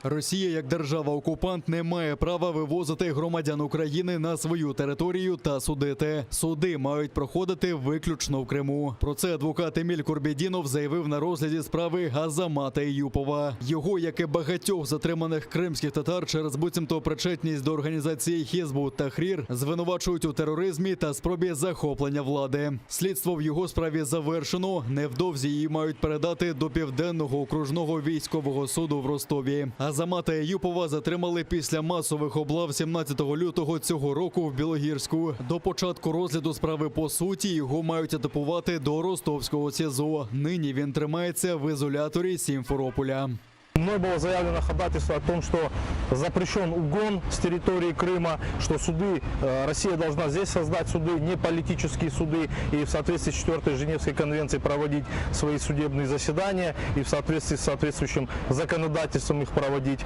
Росія, як держава-окупант, не має права вивозити громадян України на свою територію та судити. Суди мають проходити виключно в Криму. Про це адвокат Еміль Курбєдінов заявив на розгляді справи Азамата Еюпова. Його, як і багатьох затриманих кримських татар через буцімто причетність до організації Хізбут Тахрір, звинувачують у тероризмі та спробі захоплення влади. Слідство в його справі завершено. Невдовзі її мають передати до Південного окружного військового суду в Ростові. Азамата Еюпова затримали після масових облав 17 лютого цього року в Білогірську. До початку розгляду справи по суті його мають етапувати до Ростовського СІЗО. Нині він тримається в ізоляторі Сімферополя. Мной было заявлено ходатайство о том, что запрещен угон с территории Крыма, что суды, Россия должна здесь создать суды, не политические суды, и в соответствии с 4-й Женевской конвенцией проводить свои судебные заседания, и в соответствии с соответствующим законодательством их проводить.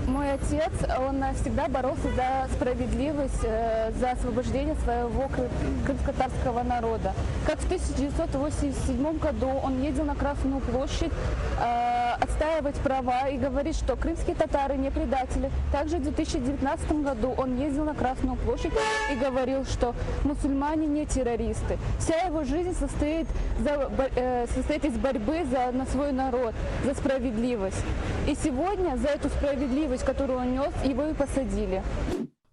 Мой отец, он всегда боролся за справедливость, за освобождение своего крымско-татарского народа. Как в 1987 году он ездил на Красную площадь отстаивать права и говорит, что крымские татары не предатели. Также в 2019 году он ездил на Красную площадь и говорил, что мусульмане не террористы. Вся его жизнь состоит из борьбы на свой народ, за справедливость. И сегодня за эту справедливость, которую он нес, его и посадили.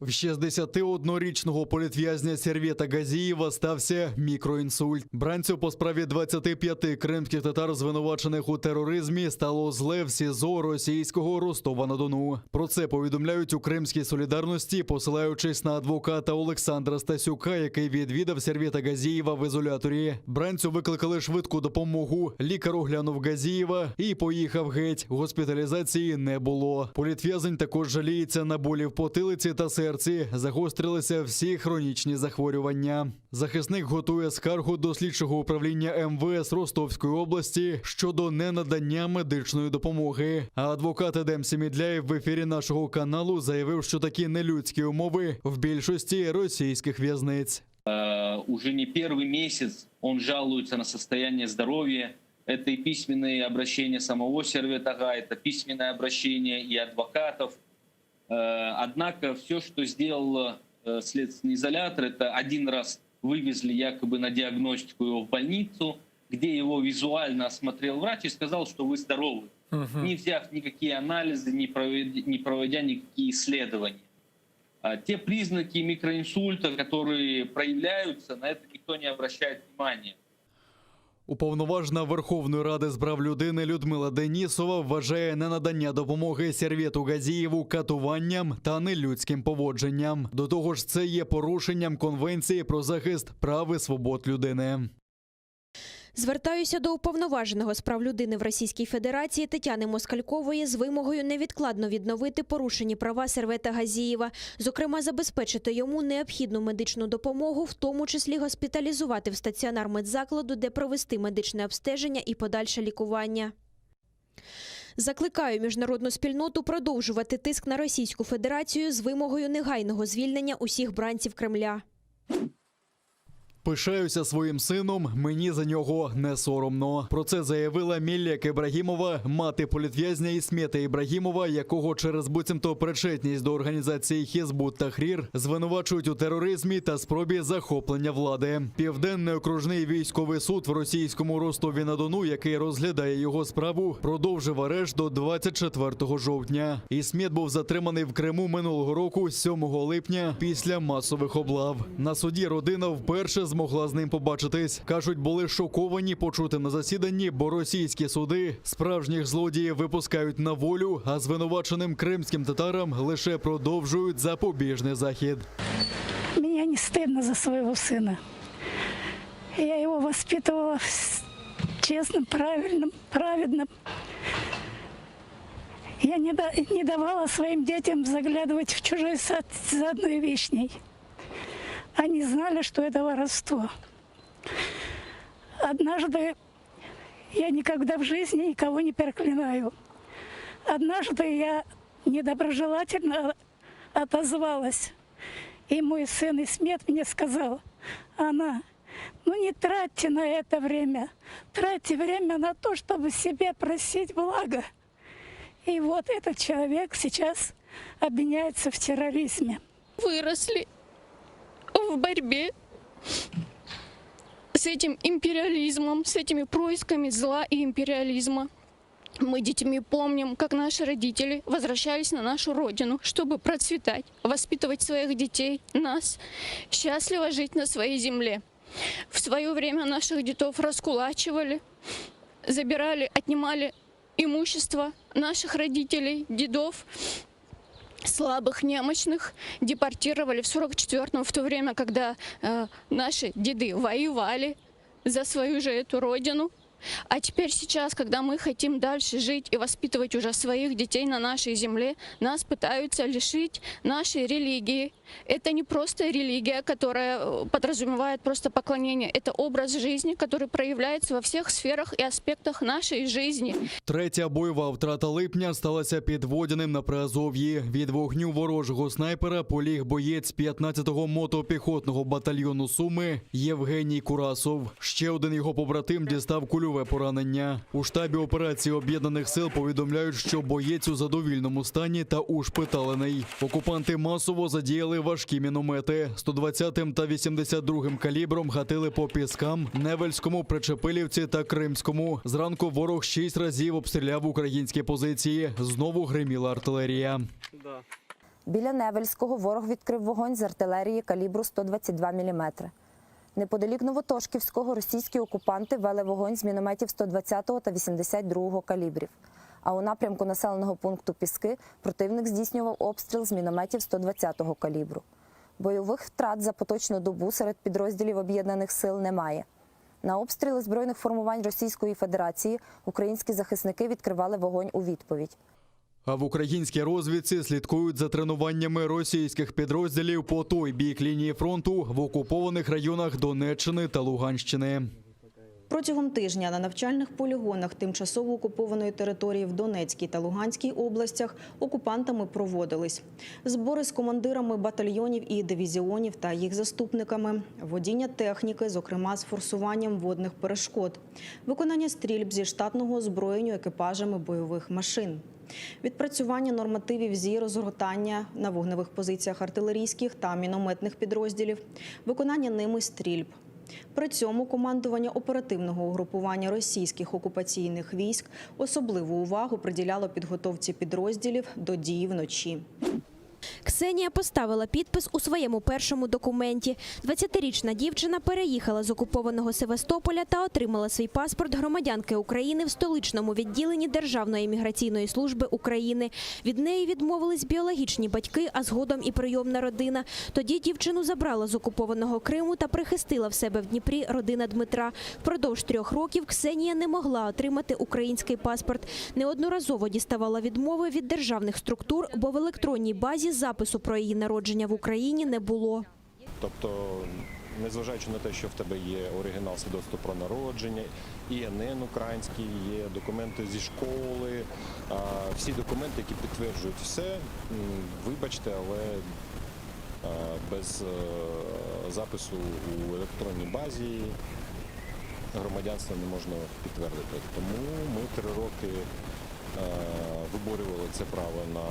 В 61-річного політв'язня Сервєта Газієва стався мікроінсульт. Бранцю по справі 25 кримських татар, звинувачених у тероризмі, стало зле в СІЗО російського Ростова-на-Дону. Про це повідомляють у Кримській солідарності, посилаючись на адвоката Олександра Стасюка, який відвідав Сервєта Газієва в ізоляторі. Бранцю викликали швидку допомогу, лікар оглянув Газієва і поїхав геть. Госпіталізації не було. Політв'язень також жаліється на болі в потилиці та серці. Загострилися всі хронічні захворювання. Захисник готує скаргу до слідчого управління МВС Ростовської області щодо ненадання медичної допомоги. А адвокат Едем Семідляєв в ефірі нашого каналу заявив, що такі нелюдські умови в більшості російських в'язниць. Уже не первый месяц он жалуется на состояние здоровья. Это и письменные обращения самого Сервета, это письменное обращение и адвокатов. Однако все, что сделал следственный изолятор, это один раз вывезли якобы на диагностику его в больницу, где его визуально осмотрел врач и сказал, что вы здоровы, не взяв никакие анализы, не проводя никакие исследования. Те признаки микроинсульта, которые проявляются, на это никто не обращает внимания. Уповноважена Верховної Ради з прав людини Людмила Денісова вважає ненадання допомоги Сервєту Газієву катуванням та нелюдським поводженням. До того ж, це є порушенням Конвенції про захист прав і свобод людини. Звертаюся до уповноваженого з прав людини в Російській Федерації Тетяни Москалькової з вимогою невідкладно відновити порушені права Сервета Газієва, зокрема забезпечити йому необхідну медичну допомогу, в тому числі госпіталізувати в стаціонар медзакладу, де провести медичне обстеження і подальше лікування. Закликаю міжнародну спільноту продовжувати тиск на Російську Федерацію з вимогою негайного звільнення усіх бранців Кремля. Пишаюся своїм сином, мені за нього не соромно. Про це заявила Міллек Ібрагімова, мати політв'язня Ісмета Ібрагімова, якого через буцімто причетність до організації Хізбут Тахрір звинувачують у тероризмі та спробі захоплення влади. Південний окружний військовий суд в російському Ростові-на-Дону, який розглядає його справу, продовжив арешт до 24 жовтня. Ісмет був затриманий в Криму минулого року, 7 липня, після масових облав. На суді родина вперше змогла з ним побачитись. Кажуть, були шоковані почути на засіданні, бо російські суди справжніх злодіїв випускають на волю, а звинуваченим кримським татарам лише продовжують запобіжний захід. Мені не стидно за свого сина. Я його воспитувала чесним, правильним, праведним. Я не давала своим детям заглядывать в чужой сад за одной вишней. Они знали, что это воровство. Однажды, я никогда в жизни никого не проклинаю. Однажды я недоброжелательно отозвалась. И мой сын Исмет мне сказал: «Анна, ну не тратьте на это время. Тратьте время на то, чтобы себе просить блага. И вот этот человек сейчас обвиняется в терроризме. Выросли в борьбе с этим империализмом, с этими происками зла и империализма. Мы детьми помним, как наши родители возвращались на нашу родину, чтобы процветать, воспитывать своих детей, нас, счастливо жить на своей земле. В свое время наших детов раскулачивали, забирали, отнимали имущество наших родителей, дедов, слабых, немощных, депортировали в 44-м, в то время, когда наши деды воевали за свою же эту родину. А теперь сейчас, когда мы хотим дальше жить и воспитывать уже своих детей на нашей земле, нас пытаются лишить нашей религии. Это не просто религия, которая подразумевает просто поклонение. Это образ жизни, который проявляется во всех сферах и аспектах нашей жизни. Третя бойова втрата липня сталася під Водяним на Приазов'ї. Від вогню ворожого снайпера поліг боєць 15-го мотопіхотного батальйону Суми Євгеній Курасов. Ще один його побратим дістав кульове поранення. У штабі операції Об'єднаних сил повідомляють, що боєць у задовільному стані та ушпиталений. Окупанти масово задіяли важкі міномети. 120-м та 82-м калібром гатили по Піскам, Невельському, Причепилівці та Кримському. Зранку ворог 6 разів обстріляв українські позиції. Знову гриміла артилерія. Біля Невельського ворог відкрив вогонь з артилерії калібру 122 мм. Неподалік Новотошківського російські окупанти вели вогонь з мінометів 120-го та 82-го калібрів. А у напрямку населеного пункту Піски противник здійснював обстріл з мінометів 120-го калібру. Бойових втрат за поточну добу серед підрозділів Об'єднаних сил немає. На обстріли збройних формувань Російської Федерації українські захисники відкривали вогонь у відповідь. А в українській розвідці слідкують за тренуваннями російських підрозділів по той бік лінії фронту в окупованих районах Донеччини та Луганщини. Протягом тижня на навчальних полігонах тимчасово окупованої території в Донецькій та Луганській областях окупантами проводились збори з командирами батальйонів і дивізіонів та їх заступниками, водіння техніки, зокрема з форсуванням водних перешкод, виконання стрільб зі штатного озброєння екіпажами бойових машин, відпрацювання нормативів зі розгортання на вогневих позиціях артилерійських та мінометних підрозділів, виконання ними стрільб. При цьому командування оперативного угрупування російських окупаційних військ особливу увагу приділяло підготовці підрозділів до дії вночі. Ксенія поставила підпис у своєму першому документі. 20-річна дівчина переїхала з окупованого Севастополя та отримала свій паспорт громадянки України в столичному відділенні Державної міграційної служби України. Від неї відмовились біологічні батьки, а згодом і прийомна родина. Тоді дівчину забрала з окупованого Криму та прихистила в себе в Дніпрі родина Дмитра. Впродовж 3 років Ксенія не могла отримати український паспорт. Неодноразово діставала відмови від державних структур, бо в електронній базі запису про її народження в Україні не було. Тобто, незважаючи на те, що в тебе є оригінал свідоцтва про народження, ІНН український, є документи зі школи, всі документи, які підтверджують все, вибачте, але без запису у електронній базі громадянство не можна підтвердити. Тому ми 3 роки виборювали це право на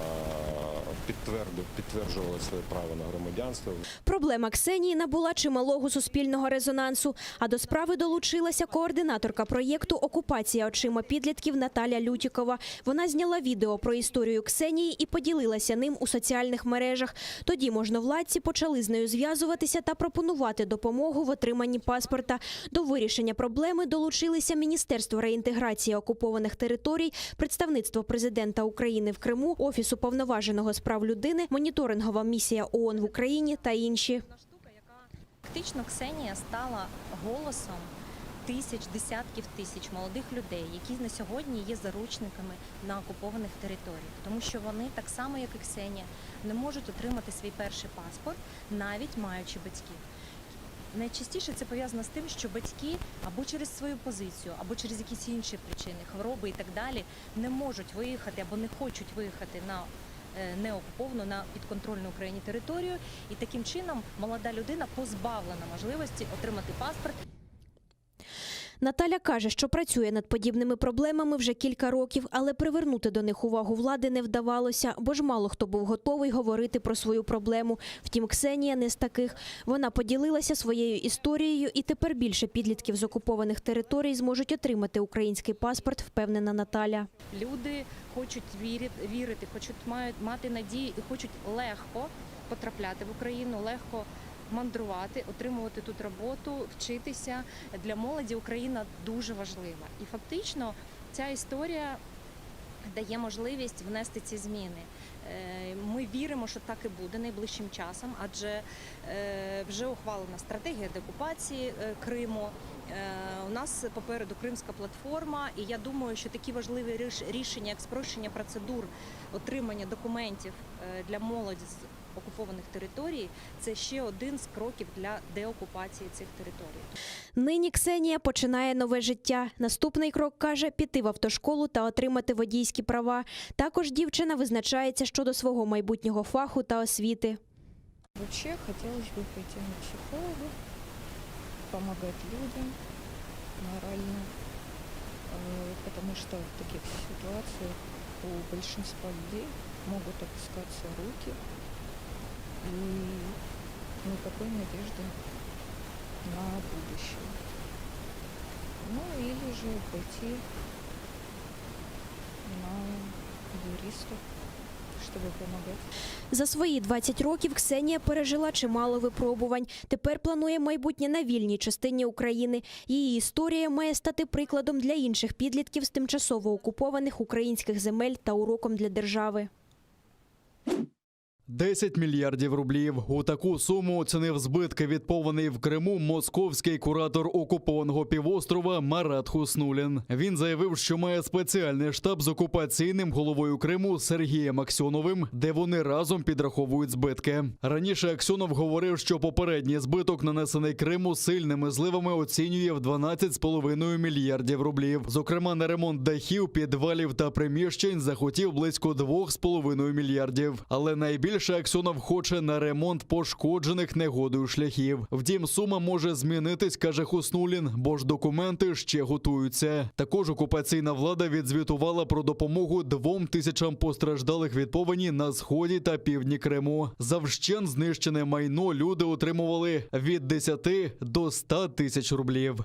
підтверджували своє право на громадянство. Проблема Ксенії набула чималого суспільного резонансу, а до справи долучилася координаторка проєкту «Окупація очима підлітків» Наталя Лютікова. Вона зняла відео про історію Ксенії і поділилася ним у соціальних мережах. Тоді можновладці почали з нею зв'язуватися та пропонувати допомогу в отриманні паспорта. До вирішення проблеми долучилися Міністерство реінтеграції окупованих територій, Представництво президента України в Криму, Офіс уповноваженого з прав людини, Моніторингова місія ООН в Україні та інші. Фактично Ксенія стала голосом десятків тисяч молодих людей, які на сьогодні є заручниками на окупованих територіях. Тому що вони, так само як і Ксенія, не можуть отримати свій перший паспорт, навіть маючи батьків. Найчастіше це пов'язано з тим, що батьки або через свою позицію, або через якісь інші причини, хвороби і так далі, не можуть виїхати або не хочуть виїхати на неокуповану, на підконтрольну Україні територію. І таким чином молода людина позбавлена можливості отримати паспорт. Наталя каже, що працює над подібними проблемами вже кілька років, але привернути до них увагу влади не вдавалося, бо ж мало хто був готовий говорити про свою проблему. Втім, Ксенія не з таких. Вона поділилася своєю історією, і тепер більше підлітків з окупованих територій зможуть отримати український паспорт, впевнена Наталя. Люди хочуть вірити, хочуть мати надію і хочуть легко потрапляти в Україну, легко мандрувати, отримувати тут роботу, вчитися. Для молоді Україна дуже важлива. І фактично ця історія дає можливість внести ці зміни. Ми віримо, що так і буде найближчим часом, адже вже ухвалена стратегія деокупації Криму. У нас попереду Кримська платформа, і я думаю, що такі важливі рішення, як спрощення процедур отримання документів для молоді з окупованих територій, це ще один з кроків для деокупації цих територій. Нині Ксенія починає нове життя. Наступний крок, каже, піти в автошколу та отримати водійські права. Також дівчина визначається щодо свого майбутнього фаху та освіти. Вообще хотелось бы пойти на психолога, помогать людям морально, потому что в таких ситуациях у большинства людей могут опускаться руки и никакой надежды на будущее. Ну или же пойти на юристов, чтобы помогать. За свої 20 років Ксенія пережила чимало випробувань. Тепер планує майбутнє на вільній частині України. Її історія має стати прикладом для інших підлітків з тимчасово окупованих українських земель та уроком для держави. 10 мільярдів рублів. У таку суму оцінив збитки від повеней в Криму московський куратор окупованого півострова Марат Хуснуллін. Він заявив, що має спеціальний штаб з окупаційним головою Криму Сергієм Аксьоновим, де вони разом підраховують збитки. Раніше Аксьонов говорив, що попередній збиток, нанесений Криму сильними зливами, оцінює в 12,5 мільярдів рублів. Зокрема, на ремонт дахів, підвалів та приміщень захотів близько 2,5 мільярдів. Але найбільше Аксьонов хоче на ремонт пошкоджених негодою шляхів. Втім, сума може змінитись, каже Хуснуллін, бо ж документи ще готуються. Також окупаційна влада відзвітувала про допомогу 2000 постраждалих від повені на сході та півдні Криму. За вщент знищене майно люди отримували від 10 до 100 тисяч рублів.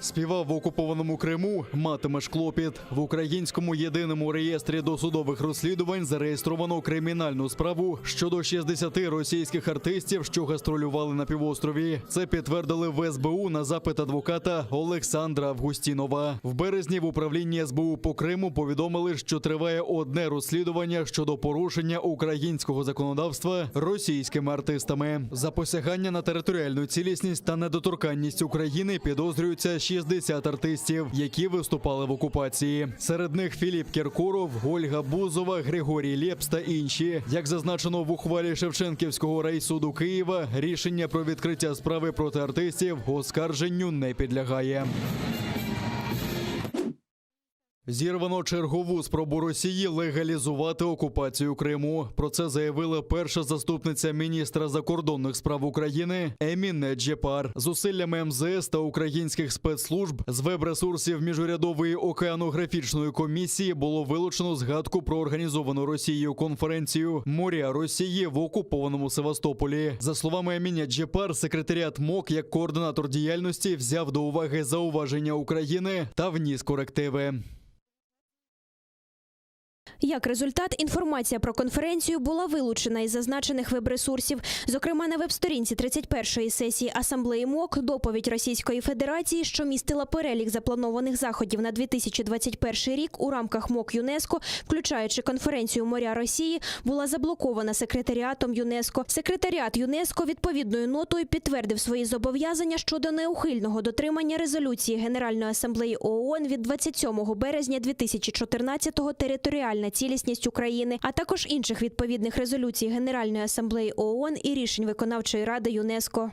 Співав в окупованому Криму, матимеш клопіт. В українському єдиному реєстрі досудових розслідувань зареєстровано кримінальну справу щодо 60 російських артистів, що гастролювали на півострові. Це підтвердили в СБУ на запит адвоката Олександра Августінова. В березні в управлінні СБУ по Криму повідомили, що триває одне розслідування щодо порушення українського законодавства російськими артистами. За посягання на територіальну цілісність та недоторканність України підозрюються 60 артистів, які виступали в окупації. Серед них Філіп Кіркоров, Ольга Бузова, Григорій Лепс та інші. Як зазначено в ухвалі Шевченківського райсуду Києва, рішення про відкриття справи проти артистів оскарженню не підлягає. Зірвано чергову спробу Росії легалізувати окупацію Криму. Про це заявила перша заступниця міністра закордонних справ України Еміне Джепар. Зусиллями МЗС та українських спецслужб з веб-ресурсів Міжурядової океанографічної комісії було вилучено згадку про організовану Росією конференцію «Моря Росії» в окупованому Севастополі. За словами Еміне Джепар, секретаріат МОК як координатор діяльності взяв до уваги зауваження України та вніс корективи. Як результат, інформація про конференцію була вилучена із зазначених веб-ресурсів. Зокрема, на веб-сторінці 31-ї сесії Асамблеї МОК доповідь Російської Федерації, що містила перелік запланованих заходів на 2021 рік у рамках МОК ЮНЕСКО, включаючи конференцію «Моря Росії», була заблокована секретаріатом ЮНЕСКО. Секретаріат ЮНЕСКО відповідною нотою підтвердив свої зобов'язання щодо неухильного дотримання резолюції Генеральної асамблеї ООН від 27 березня 2014-го «Територіальна цілісність України», а також інших відповідних резолюцій Генеральної асамблеї ООН і рішень Виконавчої ради ЮНЕСКО.